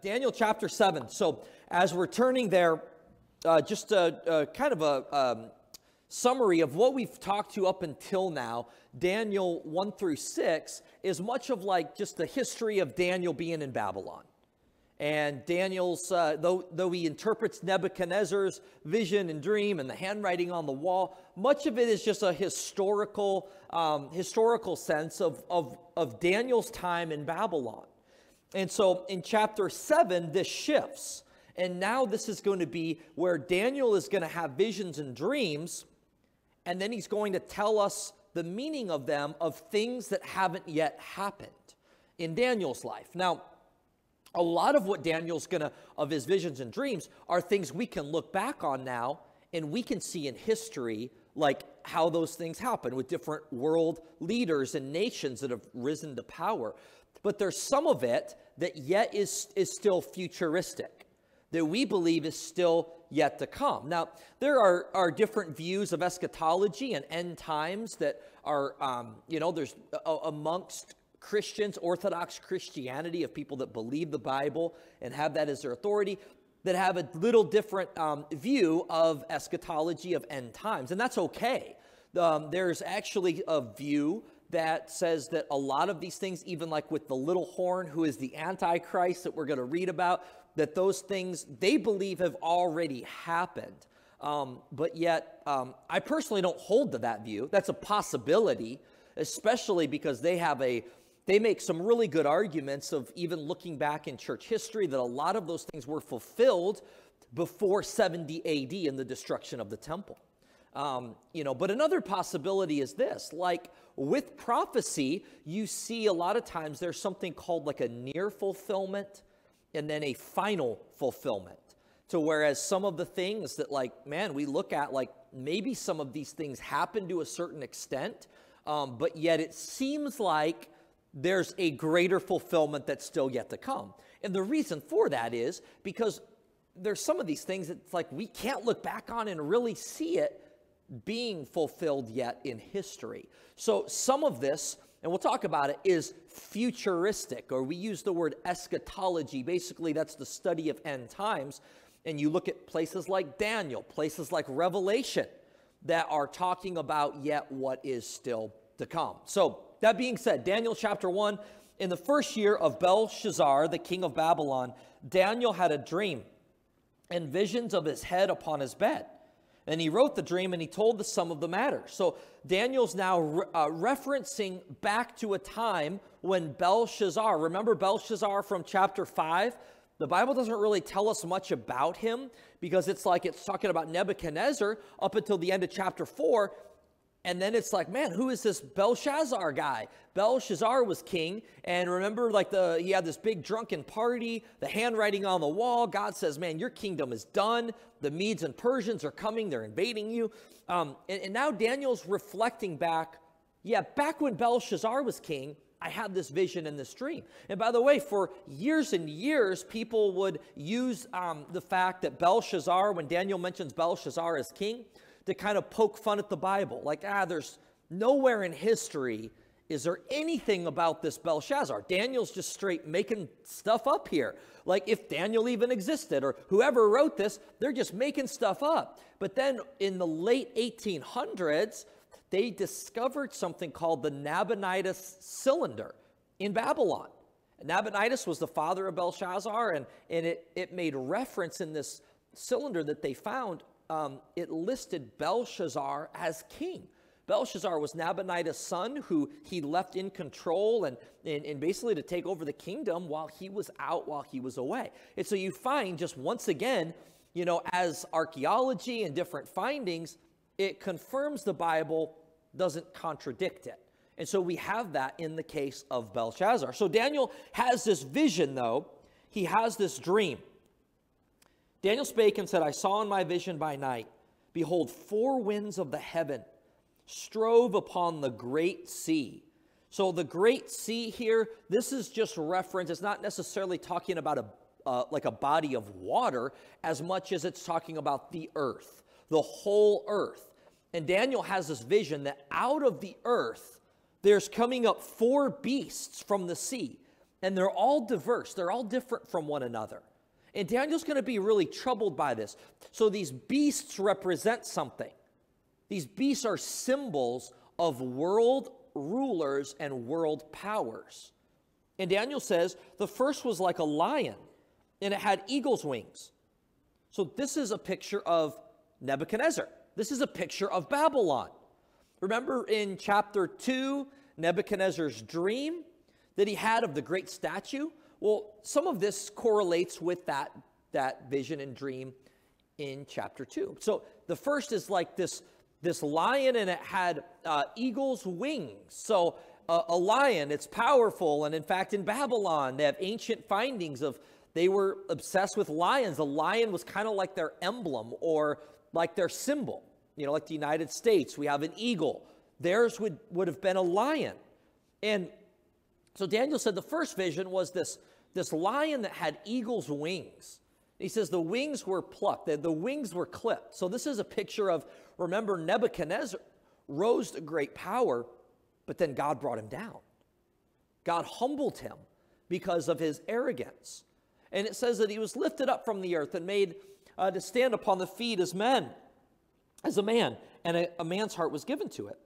Daniel chapter 7. So as we're turning there, just a kind of a summary of what we've talked to up until now. Daniel 1 through 6 is much of like just the history of Daniel being in Babylon. And Daniel's, though he interprets Nebuchadnezzar's vision and dream and the handwriting on the wall, much of it is just a historical sense of Daniel's time in Babylon. And so in chapter 7, this shifts. And now this is going to be where Daniel is going to have visions and dreams, and then he's going to tell us the meaning of them, of things that haven't yet happened in Daniel's life. Now, a lot of what Daniel's of his visions and dreams are things we can look back on now, and we can see in history, like how those things happen with different world leaders and nations that have risen to power. But there's some of it that yet is still futuristic, that we believe is still yet to come. Now, there are different views of eschatology and end times that are, there's amongst Christians, Orthodox Christianity, of people that believe the Bible and have that as their authority, that have a little different view of eschatology, of end times, and that's okay. There's actually a view that says that a lot of these things, even like with the little horn, who is the Antichrist that we're going to read about, that those things they believe have already happened. But yet, I personally don't hold to that view. That's a possibility, especially because they make some really good arguments of even looking back in church history that a lot of those things were fulfilled before 70 AD in the destruction of the temple. But another possibility is this, like with prophecy, you see a lot of times there's something called like a near fulfillment and then a final fulfillment. So whereas some of the things that we look at, like maybe some of these things happen to a certain extent, but yet it seems like there's a greater fulfillment that's still yet to come. And the reason for that is because there's some of these things that it's like we can't look back on and really see it being fulfilled yet in history. So some of this, and we'll talk about it, is futuristic, or we use the word eschatology. Basically, that's the study of end times. And you look at places like Daniel, places like Revelation, that are talking about yet what is still to come. So that being said, Daniel chapter 1, in the first year of Belshazzar, the king of Babylon, Daniel had a dream and visions of his head upon his bed. And he wrote the dream and he told the sum of the matter. So Daniel's now referencing back to a time when Belshazzar, remember Belshazzar from chapter 5? The Bible doesn't really tell us much about him because it's talking about Nebuchadnezzar up until the end of chapter 4. And then it's like, man, who is this Belshazzar guy? Belshazzar was king, and remember, he had this big drunken party, the handwriting on the wall. God says, man, your kingdom is done. The Medes and Persians are coming. They're invading you. And now Daniel's reflecting back, back when Belshazzar was king, I had this vision and this dream. And by the way, for years and years, people would use the fact that Belshazzar, when Daniel mentions Belshazzar as king, to kind of poke fun at the Bible. There's nowhere in history is there anything about this Belshazzar. Daniel's just straight making stuff up here. Like if Daniel even existed or whoever wrote this, they're just making stuff up. But then in the late 1800s, they discovered something called the Nabonidus cylinder in Babylon. Nabonidus was the father of Belshazzar, and it made reference in this cylinder that they found. It listed Belshazzar as king. Belshazzar was Nabonidus' son, who he left in control and basically to take over the kingdom while he was out, while he was away. And so you find just once again, as archaeology and different findings, it confirms the Bible doesn't contradict it. And so we have that in the case of Belshazzar. So Daniel has this vision, though. He has this dream. Daniel spake and said, I saw in my vision by night, behold, 4 winds of the heaven strove upon the great sea. So the great sea here, this is just reference. It's not necessarily talking about a body of water as much as it's talking about the earth, the whole earth. And Daniel has this vision that out of the earth, there's coming up 4 beasts from the sea. And they're all diverse. They're all different from one another. And Daniel's going to be really troubled by this. So these beasts represent something. These beasts are symbols of world rulers and world powers. And Daniel says the first was like a lion, and it had eagle's wings. So this is a picture of Nebuchadnezzar. This is a picture of Babylon. Remember in chapter 2, Nebuchadnezzar's dream that he had of the great statue? Well, some of this correlates with that vision and dream in chapter 2. So the first is like this lion, and it had eagle's wings. So a lion, it's powerful. And in fact, in Babylon, they have ancient findings of they were obsessed with lions. The lion was kind of like their emblem or like their symbol. You know, like the United States, we have an eagle. Theirs would have been a lion. And so Daniel said the first vision was this lion that had eagle's wings. He says the wings were plucked, the wings were clipped. So this is a picture of, remember, Nebuchadnezzar rose to great power, but then God brought him down. God humbled him because of his arrogance. And it says that he was lifted up from the earth and made to stand upon the feet as a man, and a man's heart was given to it.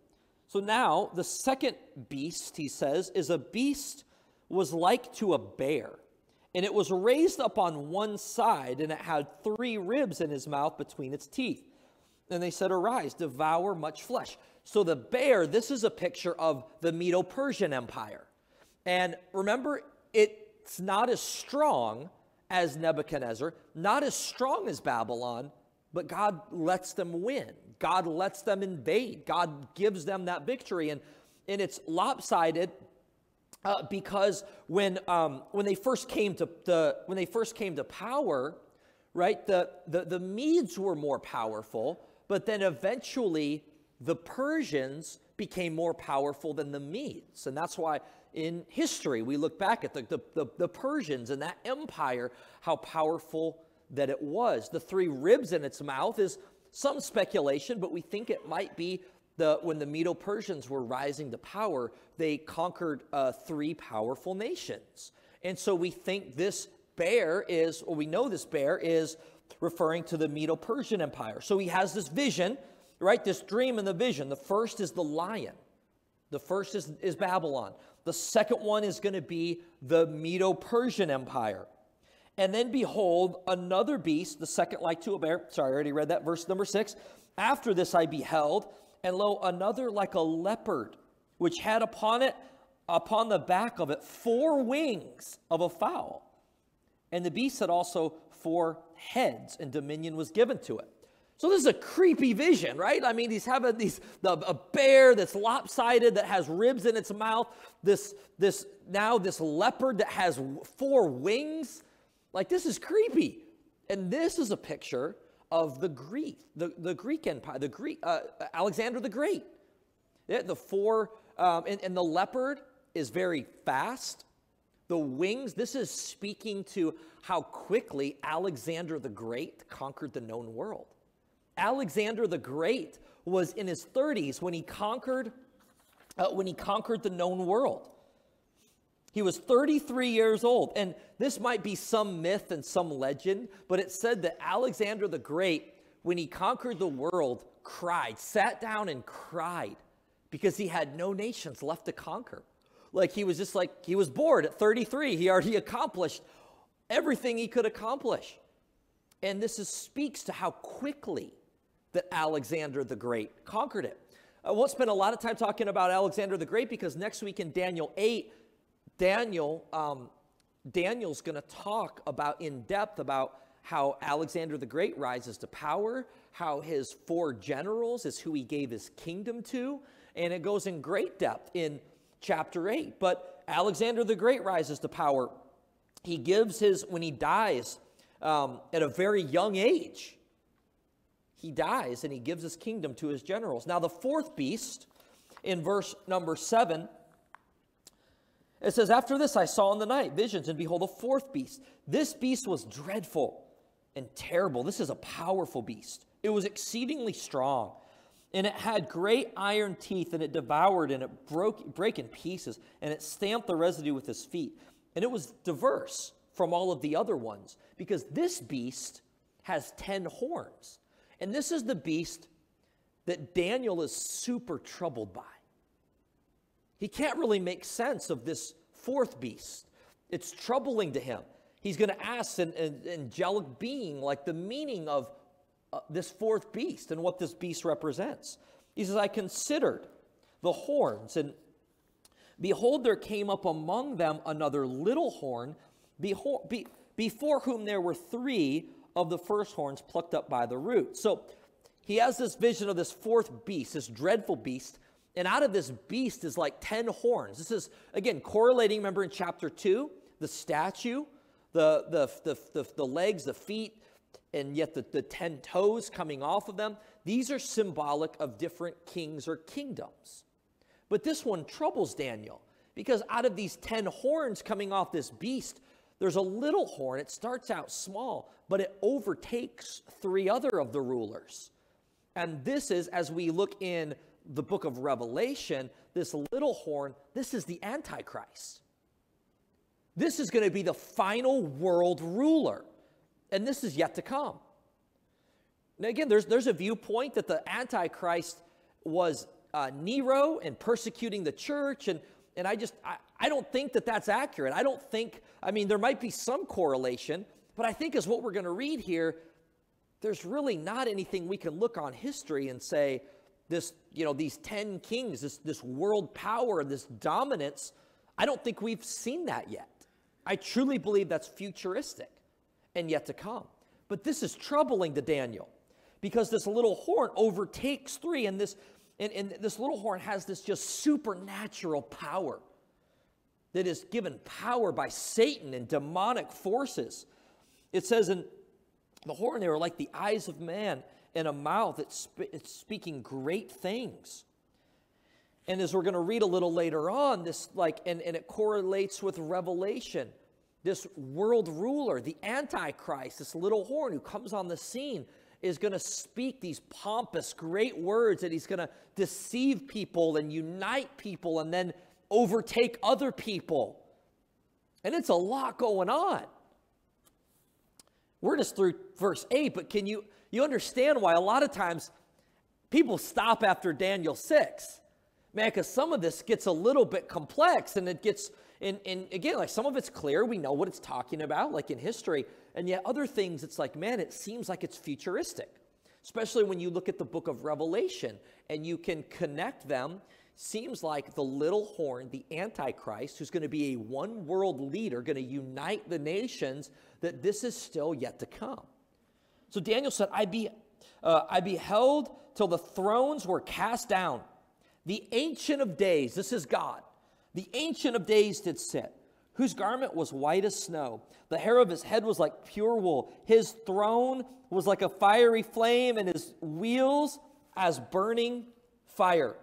So now the second beast, he says, is a beast was like to a bear, and it was raised up on one side, and it had 3 ribs in his mouth between its teeth. And they said, arise, devour much flesh. So the bear, this is a picture of the Medo-Persian Empire. And remember, it's not as strong as Nebuchadnezzar, not as strong as Babylon, but God lets them win. God lets them invade. God gives them that victory. And it's lopsided because when they first came to power, right, the Medes were more powerful, but then eventually the Persians became more powerful than the Medes. And that's why in history we look back at the Persians and that empire, how powerful that it was. The 3 ribs in its mouth is some speculation, but we think it might be when the Medo-Persians were rising to power, they conquered 3 powerful nations. And so we think this bear is, or we know this bear is referring to the Medo-Persian Empire. So he has this vision, right? This dream and the vision. The first is the lion. The first is Babylon. The second one is going to be the Medo-Persian Empire. And then behold, another beast, the second like to a bear. Sorry, I already read that, verse number 6. After this I beheld, and lo, another like a leopard, which had upon the back of it 4 wings of a fowl. And the beast had also 4 heads, and dominion was given to it. So this is a creepy vision, right? I mean, he's having a bear that's lopsided, that has ribs in its mouth, this leopard that has 4 wings. Like, this is creepy. And this is a picture of the Greek Empire, Alexander the Great. Yeah, and the leopard is very fast. The wings, this is speaking to how quickly Alexander the Great conquered the known world. Alexander the Great was in his 30s when he conquered the known world. He was 33 years old, and this might be some myth and some legend, but it said that Alexander the Great, when he conquered the world, sat down and cried because he had no nations left to conquer. Like, he was bored at 33. He already accomplished everything he could accomplish. And this speaks to how quickly that Alexander the Great conquered it. I won't spend a lot of time talking about Alexander the Great because next week in Daniel 8, Daniel's going to talk in depth about how Alexander the Great rises to power, how his 4 generals is who he gave his kingdom to, and it goes in great depth in chapter 8. But Alexander the Great rises to power. He gives when he dies at a very young age, he dies and he gives his kingdom to his generals. Now the 4th beast, in verse number 7, it says, after this I saw in the night visions, and behold, a 4th beast. This beast was dreadful and terrible. This is a powerful beast. It was exceedingly strong, and it had great iron teeth, and it devoured, and it brake in pieces, and it stamped the residue with his feet. And it was diverse from all of the other ones because this beast has 10 horns. And this is the beast that Daniel is super troubled by. He can't really make sense of this fourth beast. It's troubling to him. He's going to ask an angelic being like the meaning of this fourth beast and what this beast represents. He says, I considered the horns, and behold, there came up among them another little horn, before whom there were 3 of the first horns plucked up by the root. So he has this vision of this fourth beast, this dreadful beast, and out of this beast is like 10 horns. This is, again, correlating, remember in chapter 2, the statue, the legs, the feet, and yet the 10 toes coming off of them. These are symbolic of different kings or kingdoms. But this one troubles Daniel because out of these 10 horns coming off this beast, there's a little horn. It starts out small, but it overtakes 3 other of the rulers. And this is, as we look in the book of Revelation, this little horn, this is the Antichrist. This is going to be the final world ruler. And this is yet to come. Now again, there's a viewpoint that the Antichrist was Nero and persecuting the church, and I don't think that that's accurate. I mean, there might be some correlation, but I think as what we're going to read here, there's really not anything we can look on history and say this, these 10 kings, this world power, this dominance. I don't think we've seen that yet. I truly believe that's futuristic and yet to come. But this is troubling to Daniel because this little horn overtakes 3, and this little horn has this just supernatural power that is given power by Satan and demonic forces. It says in the horn, they were like the eyes of man and a mouth that's speaking great things. And as we're going to read a little later on, and it correlates with Revelation, this world ruler, the Antichrist, this little horn who comes on the scene, is going to speak these pompous, great words that he's going to deceive people and unite people and then overtake other people. And it's a lot going on. We're just through verse 8, but can you understand why a lot of times people stop after Daniel 6? Man, because some of this gets a little bit complex, and it gets, and again, like some of it's clear, we know what it's talking about, like in history, and yet other things, it's like, man, it seems like it's futuristic, especially when you look at the book of Revelation, and you can connect them. Seems like the little horn, the Antichrist, who's going to be a one world leader, going to unite the nations, that this is still yet to come. So Daniel said, I beheld till the thrones were cast down. The Ancient of Days, this is God, the Ancient of Days did sit, whose garment was white as snow. The hair of his head was like pure wool. His throne was like a fiery flame, and his wheels as burning fire.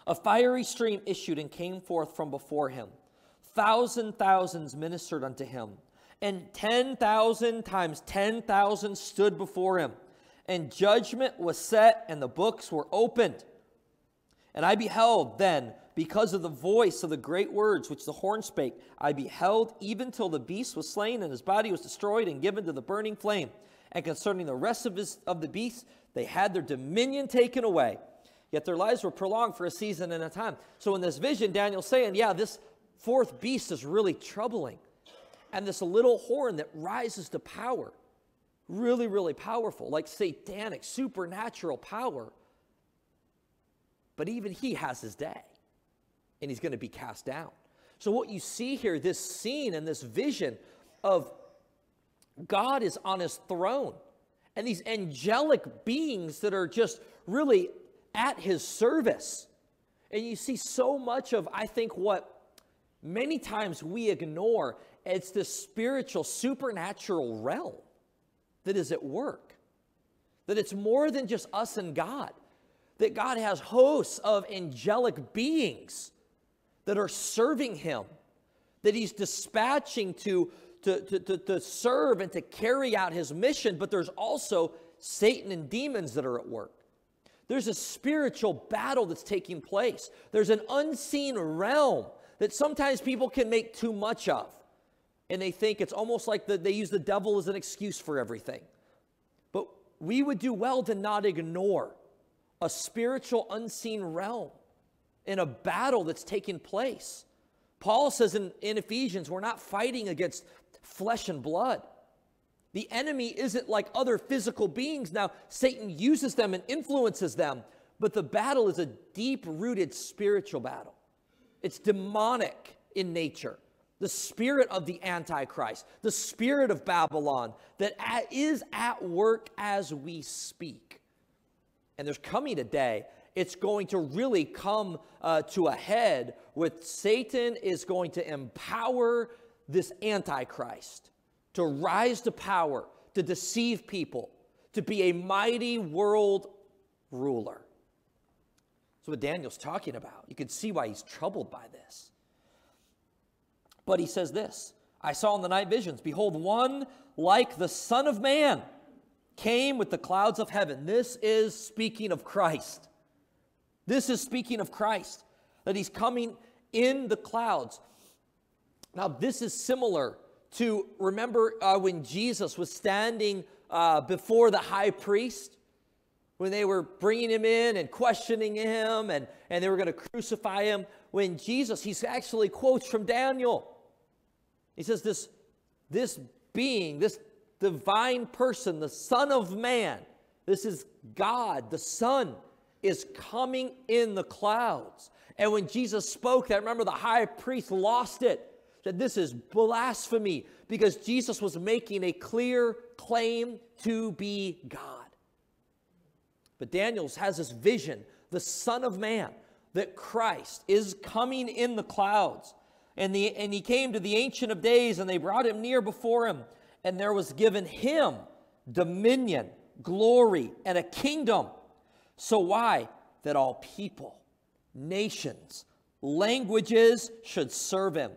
A fiery stream issued and came forth from before him. Thousands ministered unto him, and 10,000 times 10,000 stood before him. And judgment was set, and the books were opened. And I beheld then, because of the voice of the great words which the horn spake, I beheld even till the beast was slain, and his body was destroyed and given to the burning flame. And concerning the rest of the beasts, they had their dominion taken away. Yet their lives were prolonged for a season and a time. So in this vision, Daniel's saying, yeah, this fourth beast is really troubling. And this little horn that rises to power, really, really powerful, like satanic, supernatural power. But even he has his day, and he's going to be cast down. So what you see here, this scene and this vision of God is on his throne, and these angelic beings that are just really at his service. And you see so much of, I think, what many times we ignore. It's this spiritual, supernatural realm that is at work. That it's more than just us and God. That God has hosts of angelic beings that are serving him. That he's dispatching to serve and to carry out his mission. But there's also Satan and demons that are at work. There's a spiritual battle that's taking place. There's an unseen realm that sometimes people can make too much of. And they think it's almost like they use the devil as an excuse for everything. But we would do well to not ignore a spiritual unseen realm in a battle that's taking place. Paul says in Ephesians, we're not fighting against flesh and blood. The enemy isn't like other physical beings. Now, Satan uses them and influences them, but the battle is a deep-rooted spiritual battle. It's demonic in nature. The spirit of the Antichrist, the spirit of Babylon that is at work as we speak. And there's coming a day, it's going to really come to a head with Satan is going to empower this Antichrist to rise to power, to deceive people, to be a mighty world ruler. That's what Daniel's talking about. You can see why he's troubled by this. But he says this, I saw in the night visions, behold, one like the Son of Man came with the clouds of heaven. This is speaking of Christ. This is speaking of Christ, that he's coming in the clouds. Now, this is similar to, remember when Jesus was standing before the high priest, when they were bringing him in and questioning him and they were going to crucify him. When Jesus, he actually quotes from Daniel. He says this being, this divine person, the Son of Man, this is God, the Son, is coming in the clouds. And when Jesus spoke that, remember the high priest lost it. That this is blasphemy because Jesus was making a clear claim to be God. But Daniel has this vision, the Son of Man, that Christ is coming in the clouds. And he came to the Ancient of Days, and they brought him near before him. And there was given him dominion, glory, and a kingdom. So why? That all people, nations, languages should serve him.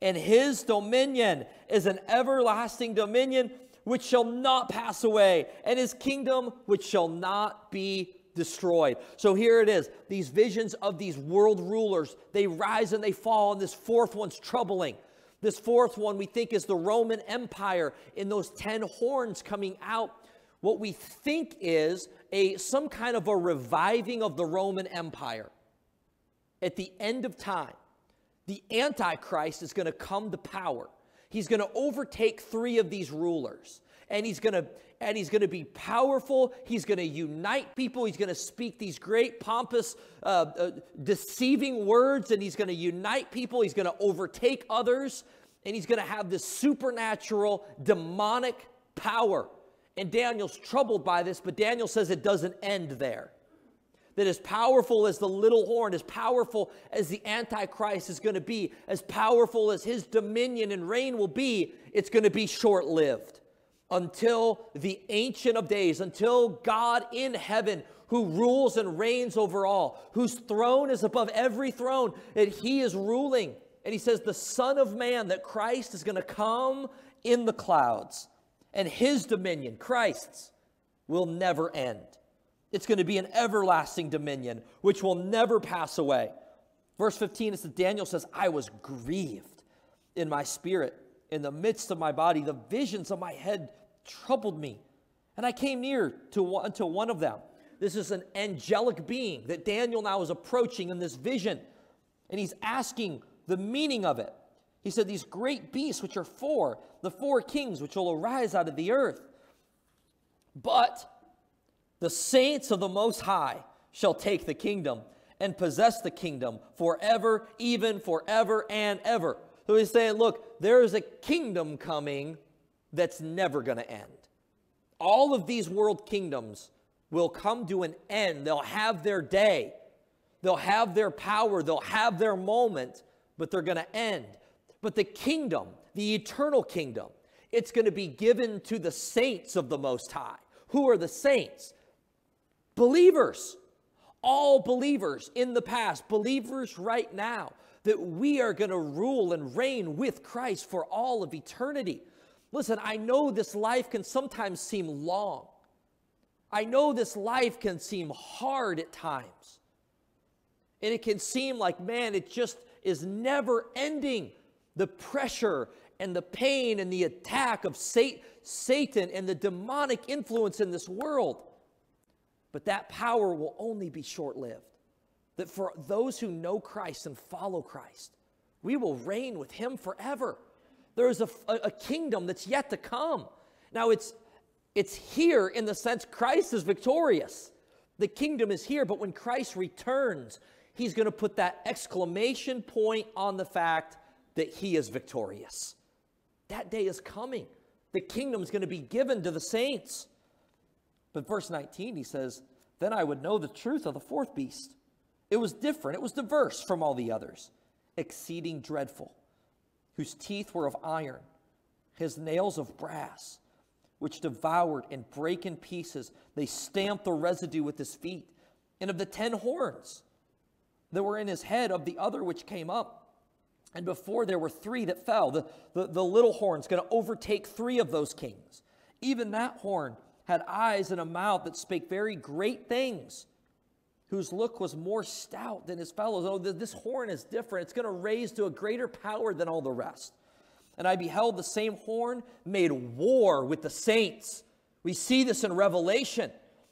And his dominion is an everlasting dominion which shall not pass away, and his kingdom which shall not be destroyed. So here it is, these visions of these world rulers, they rise and they fall, and this fourth one's troubling. This fourth one we think is the Roman Empire in those 10 horns coming out. What we think is some kind of a reviving of the Roman Empire. At the end of time, the Antichrist is going to come to power. He's going to overtake 3 of these rulers. And he's going to be powerful. He's going to unite people. He's going to speak these great, pompous, deceiving words. And he's going to unite people. He's going to overtake others. And he's going to have this supernatural, demonic power. And Daniel's troubled by this, but Daniel says it doesn't end there. That as powerful as the little horn, as powerful as the Antichrist is going to be, as powerful as his dominion and reign will be, it's going to be short-lived. Until the Ancient of Days, until God in heaven, who rules and reigns over all, whose throne is above every throne, that he is ruling. And he says the Son of Man, that Christ is going to come in the clouds. And his dominion, Christ's, will never end. It's going to be an everlasting dominion, which will never pass away. Verse 15, it's that Daniel says, I was grieved in my spirit, in the midst of my body. The visions of my head troubled me. And I came near to one of them. This is an angelic being that Daniel now is approaching in this vision. And he's asking the meaning of it. He said, these great beasts, which are the 4 kings, which will arise out of the earth. But the saints of the Most High shall take the kingdom and possess the kingdom forever, even forever and ever. So he's saying, look, there is a kingdom coming that's never going to end. All of these world kingdoms will come to an end. They'll have their day. They'll have their power. They'll have their moment, but they're going to end. But the kingdom, the eternal kingdom, it's going to be given to the saints of the Most High. Who are the saints? Believers. All believers in the past, believers right now, that we are going to rule and reign with Christ for all of eternity. Listen, I know this life can sometimes seem long. I know this life can seem hard at times. And it can seem like, man, is never ending. The pressure and the pain and the attack of Satan and the demonic influence in this world. But that power will only be short-lived. That for those who know Christ and follow Christ, we will reign with him forever. There is a kingdom that's yet to come. Now it's here in the sense Christ is victorious. The kingdom is here, but when Christ returns, he's going to put that exclamation point on the fact that he is victorious. That day is coming. The kingdom is going to be given to the saints. But verse 19, he says, then I would know the truth of the fourth beast. It was different. It was diverse from all the others, exceeding dreadful, whose teeth were of iron, his nails of brass, which devoured and brake in pieces. They stamped the residue with his feet. And of the 10 horns that were in his head, of the other which came up, and before there were 3 that fell. The little horn's going to overtake 3 of those kings. Even that horn had eyes and a mouth that spake very great things, whose look was more stout than his fellows. Oh, this horn is different. It's going to raise to a greater power than all the rest. And I beheld the same horn made war with the saints. We see this in Revelation.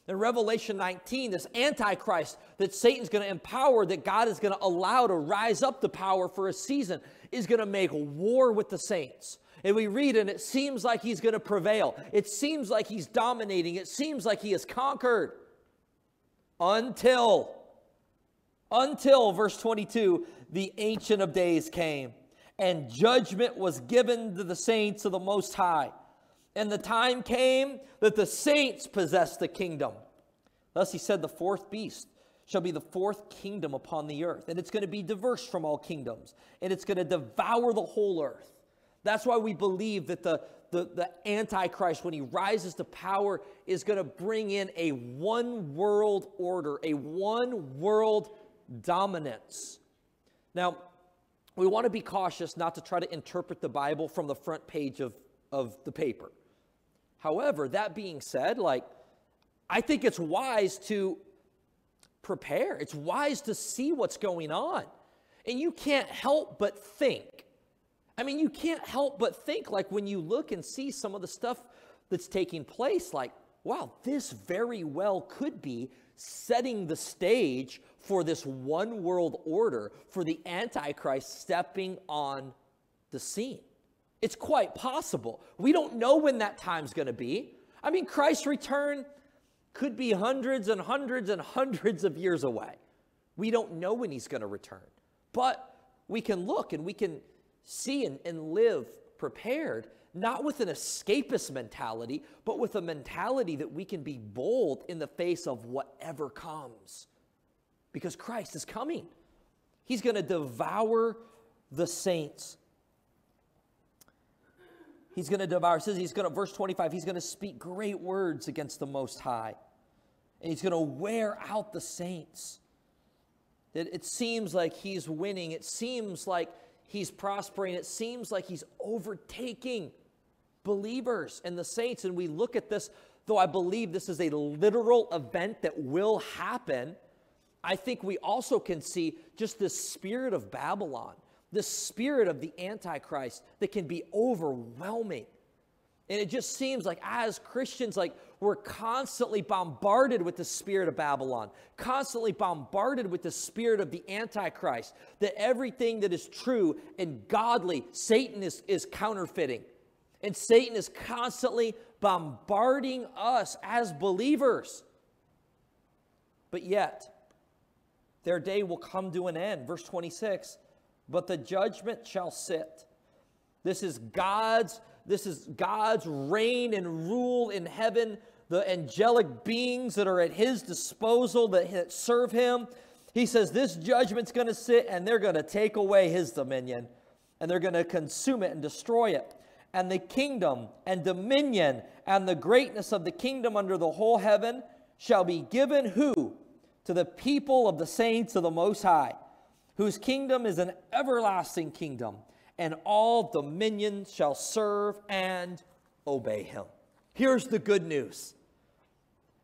In Revelation 19, this Antichrist that Satan's going to empower, that God is going to allow to rise up to power for a season, is going to make war with the saints. And we read, and it seems like he's going to prevail. It seems like he's dominating. It seems like he has conquered. Until, verse 22, the Ancient of Days came, and judgment was given to the saints of the Most High. And the time came that the saints possessed the kingdom. Thus he said, the fourth beast shall be the fourth kingdom upon the earth. And it's going to be diverse from all kingdoms. And it's going to devour the whole earth. That's why we believe that the Antichrist, when he rises to power, is going to bring in a one world order, a one world dominance. Now, we want to be cautious not to try to interpret the Bible from the front page of the paper. However, that being said, I think it's wise to prepare. It's wise to see what's going on. And you can't help but think. I mean, you can't help but think, when you look and see some of the stuff that's taking place, wow, this very well could be setting the stage for this one world order, for the Antichrist stepping on the scene. It's quite possible. We don't know when that time's going to be. I mean, Christ's return could be hundreds and hundreds and hundreds of years away. We don't know when he's going to return. But we can look and we can see and live prepared, not with an escapist mentality, but with a mentality that we can be bold in the face of whatever comes. Because Christ is coming. He's going to devour the saints. He's going to devour. It says verse 25, he's going to speak great words against the Most High. And he's going to wear out the saints. It seems like he's winning. It seems like he's prospering. It seems like he's overtaking believers and the saints. And we look at this, though I believe this is a literal event that will happen, I think we also can see just this spirit of Babylon, the spirit of the Antichrist that can be overwhelming. And it just seems like as Christians, we're constantly bombarded with the spirit of Babylon, constantly bombarded with the spirit of the Antichrist, that everything that is true and godly, Satan is counterfeiting. And Satan is constantly bombarding us as believers. But yet, their day will come to an end. Verse 26, but the judgment shall sit. This is God's reign and rule in heaven. The angelic beings that are at his disposal that serve him. He says this judgment's going to sit and they're going to take away his dominion. And they're going to consume it and destroy it. And the kingdom and dominion and the greatness of the kingdom under the whole heaven shall be given who? To the people of the saints of the Most High, whose kingdom is an everlasting kingdom, and all dominions shall serve and obey him. Here's the good news.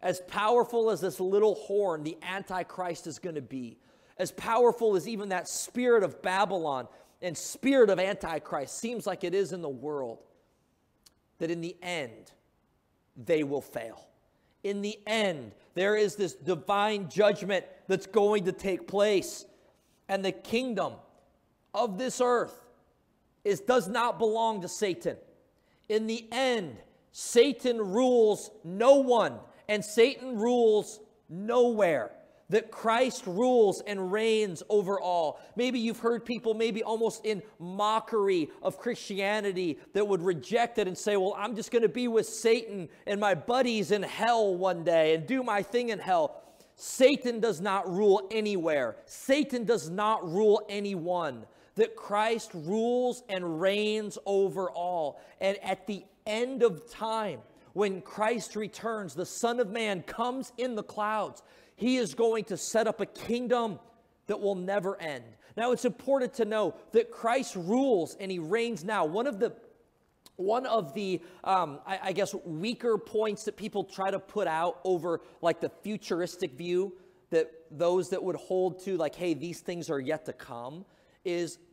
As powerful as this little horn, the Antichrist, is going to be, as powerful as even that spirit of Babylon and spirit of Antichrist seems like it is in the world, that in the end, they will fail. In the end, there is this divine judgment that's going to take place. And the kingdom of this earth does not belong to Satan. In the end, Satan rules no one, and Satan rules nowhere. That Christ rules and reigns over all. Maybe you've heard people maybe almost in mockery of Christianity that would reject it and say, well, I'm just going to be with Satan and my buddies in hell one day and do my thing in hell. Satan does not rule anywhere. Satan does not rule anyone. That Christ rules and reigns over all. And at the end of time, when Christ returns, the Son of Man comes in the clouds. He is going to set up a kingdom that will never end. Now, it's important to know that Christ rules and he reigns now. One of the I guess, weaker points that people try to put out over like the futuristic view that those that would hold to like, hey, these things are yet to come,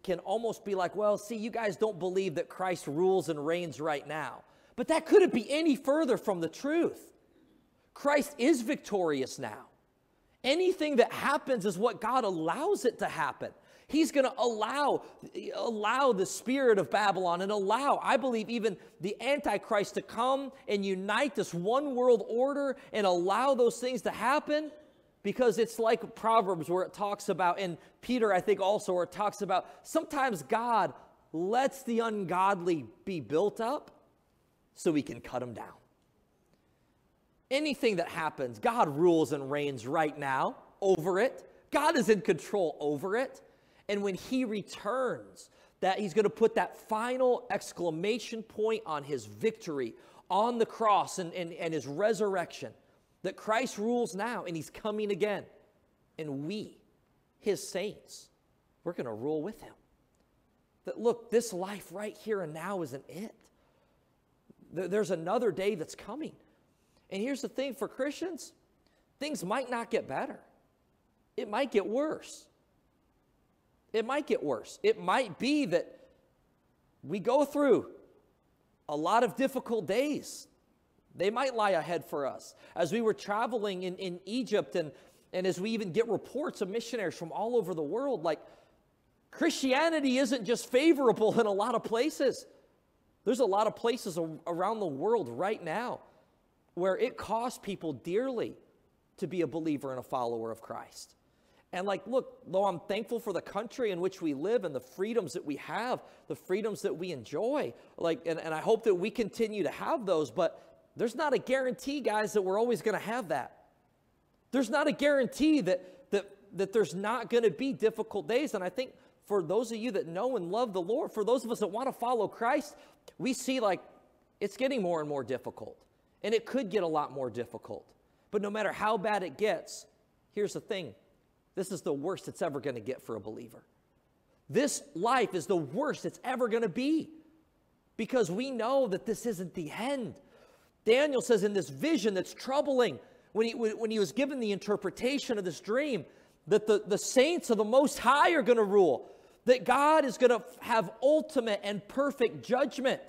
can almost be like, well, see, you guys don't believe that Christ rules and reigns right now. But that couldn't be any further from the truth. Christ is victorious now. Anything that happens is what God allows it to happen. He's going to allow the spirit of Babylon and allow, I believe, even the Antichrist to come and unite this one world order and allow those things to happen, because it's like Proverbs where it talks about, and Peter, I think also, where it talks about sometimes God lets the ungodly be built up so he can cut them down. Anything that happens, God rules and reigns right now over it. God is in control over it. And when he returns, that he's going to put that final exclamation point on his victory on the cross and his resurrection. That Christ rules now and he's coming again. And we, his saints, we're going to rule with him. That look, this life right here and now isn't it. There's another day that's coming. And here's the thing for Christians, things might not get better. It might get worse. It might get worse. It might be that we go through a lot of difficult days. They might lie ahead for us. As we were traveling in Egypt and as we even get reports of missionaries from all over the world, like Christianity isn't just favorable in a lot of places. There's a lot of places around the world right now where it costs people dearly to be a believer and a follower of Christ. And like, look, though I'm thankful for the country in which we live and the freedoms that we have, the freedoms that we enjoy, like, and I hope that we continue to have those, but there's not a guarantee, guys, that we're always going to have that. There's not a guarantee that there's not going to be difficult days. And I think for those of you that know and love the Lord, for those of us that want to follow Christ, we see like it's getting more and more difficult. And it could get a lot more difficult. But no matter how bad it gets, here's the thing. This is the worst it's ever going to get for a believer. This life is the worst it's ever going to be. Because we know that this isn't the end. Daniel says in this vision that's troubling, when he was given the interpretation of this dream, that the saints of the Most High are going to rule. That God is going to have ultimate and perfect judgment.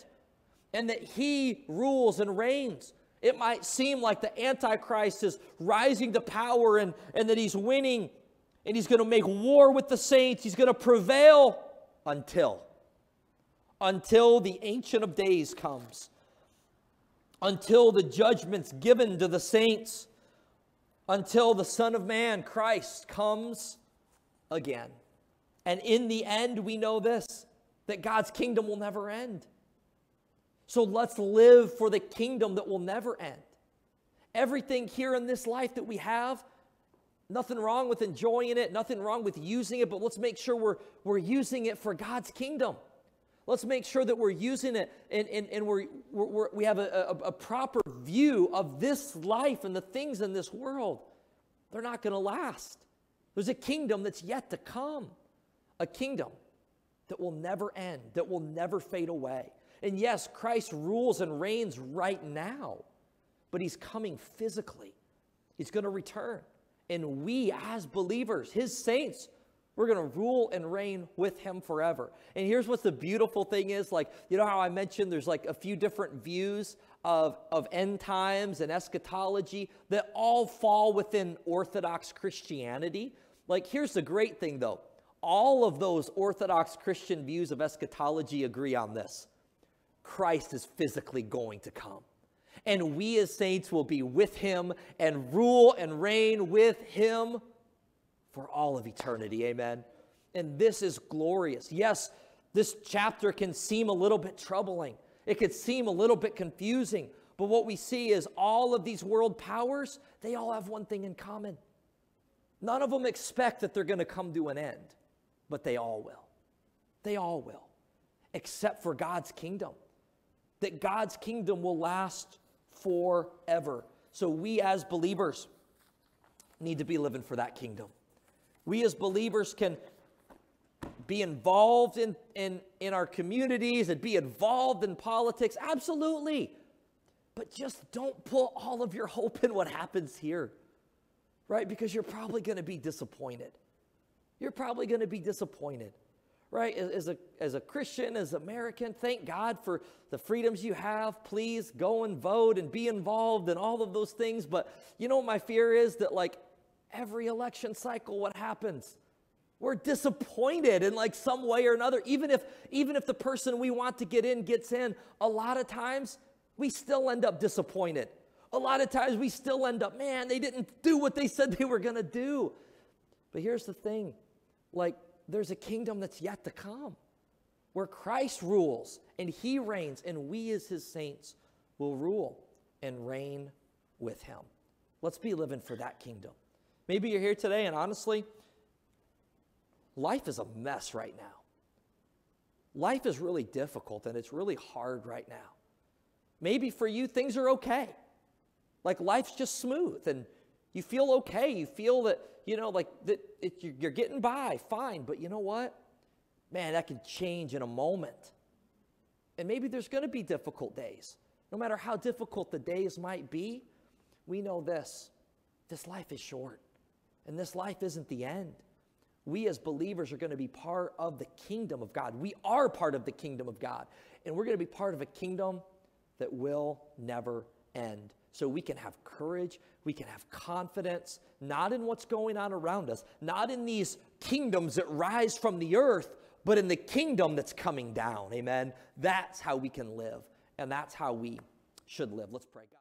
And that he rules and reigns. It might seem like the Antichrist is rising to power and that he's winning and he's going to make war with the saints. He's going to prevail until the Ancient of Days comes. Until the judgment's given to the saints. Until the Son of Man, Christ, comes again. And in the end, we know this, that God's kingdom will never end. So let's live for the kingdom that will never end. Everything here in this life that we have, nothing wrong with enjoying it, nothing wrong with using it, but let's make sure we're using it for God's kingdom. Let's make sure that we're using it and we have a proper view of this life and the things in this world. They're not going to last. There's a kingdom that's yet to come. A kingdom that will never end, that will never fade away. And yes, Christ rules and reigns right now, but he's coming physically. He's going to return. And we as believers, his saints, we're going to rule and reign with him forever. And here's what the beautiful thing is. Like, you know how I mentioned there's like a few different views of end times and eschatology that all fall within Orthodox Christianity? Like, here's the great thing, though. All of those Orthodox Christian views of eschatology agree on this. Christ is physically going to come. And we as saints will be with him and rule and reign with him for all of eternity. Amen. And this is glorious. Yes, this chapter can seem a little bit troubling. It could seem a little bit confusing. But what we see is all of these world powers, they all have one thing in common. None of them expect that they're going to come to an end, but they all will. They all will, except for God's kingdom. That God's kingdom will last forever. So we as believers need to be living for that kingdom. We as believers can be involved in our communities and be involved in politics. Absolutely. But just don't put all of your hope in what happens here, right? Because you're probably going to be disappointed. You're probably going to be disappointed, right? As a Christian, as an American, thank God for the freedoms you have. Please go and vote and be involved in all of those things. But you know what my fear is? That like every election cycle, what happens? We're disappointed in like some way or another. Even if the person we want to get in gets in, a lot of times we still end up disappointed. A lot of times we still end up, man, they didn't do what they said they were going to do. But here's the thing, like there's a kingdom that's yet to come where Christ rules and he reigns, and we as his saints will rule and reign with him. Let's be living for that kingdom. Maybe you're here today and honestly, life is a mess right now. Life is really difficult and it's really hard right now. Maybe for you, things are okay. Like life's just smooth and you feel okay. You feel that, you know, like that you're getting by fine. But you know what? Man, that can change in a moment. And maybe there's going to be difficult days. No matter how difficult the days might be, we know this life is short and this life isn't the end. We as believers are going to be part of the kingdom of God. We are part of the kingdom of God. And we're going to be part of a kingdom that will never end. So we can have courage, we can have confidence, not in what's going on around us, not in these kingdoms that rise from the earth, but in the kingdom that's coming down. Amen. That's how we can live, and that's how we should live. Let's pray. God.